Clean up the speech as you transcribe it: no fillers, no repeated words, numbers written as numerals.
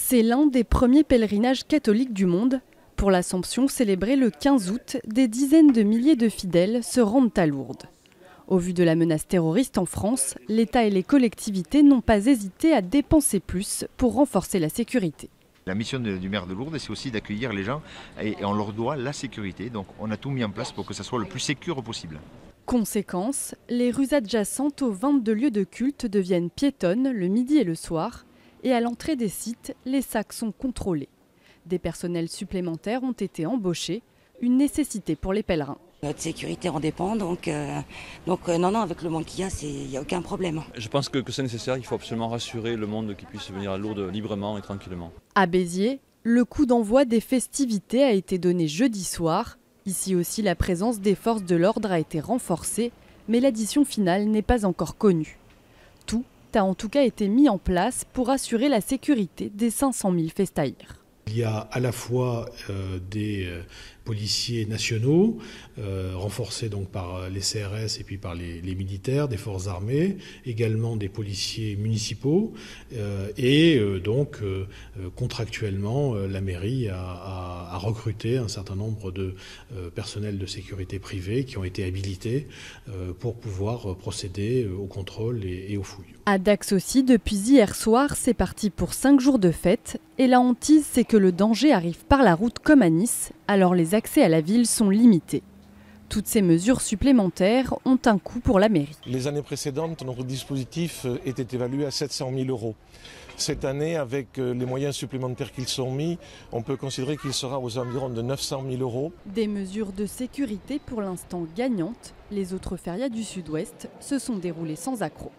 C'est l'un des premiers pèlerinages catholiques du monde. Pour l'Assomption, célébrée le 15 août, des dizaines de milliers de fidèles se rendent à Lourdes. Au vu de la menace terroriste en France, l'État et les collectivités n'ont pas hésité à dépenser plus pour renforcer la sécurité. La mission du maire de Lourdes, c'est aussi d'accueillir les gens et on leur doit la sécurité. Donc on a tout mis en place pour que ça soit le plus sécure possible. Conséquence, les rues adjacentes aux 22 lieux de culte deviennent piétonnes le midi et le soir. Et à l'entrée des sites, les sacs sont contrôlés. Des personnels supplémentaires ont été embauchés, une nécessité pour les pèlerins. Notre sécurité en dépend, donc non, avec le monde qu'il y a, il n'y a aucun problème. Je pense que c'est nécessaire, il faut absolument rassurer le monde qui puisse venir à Lourdes librement et tranquillement. À Béziers, le coup d'envoi des festivités a été donné jeudi soir. Ici aussi, la présence des forces de l'ordre a été renforcée, mais l'addition finale n'est pas encore connue. Tout a en tout cas été mis en place pour assurer la sécurité des 500 000 festaïrs. Il y a à la fois des policiers nationaux, renforcés donc par les CRS et puis par les militaires des forces armées, également des policiers municipaux donc contractuellement la mairie a recruté un certain nombre de personnels de sécurité privés qui ont été habilités pour pouvoir procéder au contrôle et aux fouilles. À Dax aussi, depuis hier soir, c'est parti pour 5 jours de fête. Et la hantise, c'est que le danger arrive par la route comme à Nice, alors les accès à la ville sont limités. Toutes ces mesures supplémentaires ont un coût pour la mairie. Les années précédentes, notre dispositif était évalué à 700 000 €. Cette année, avec les moyens supplémentaires qu'ils sont mis, on peut considérer qu'il sera aux environs de 900 000 €. Des mesures de sécurité pour l'instant gagnantes. Les autres férias du Sud-Ouest se sont déroulées sans accroc.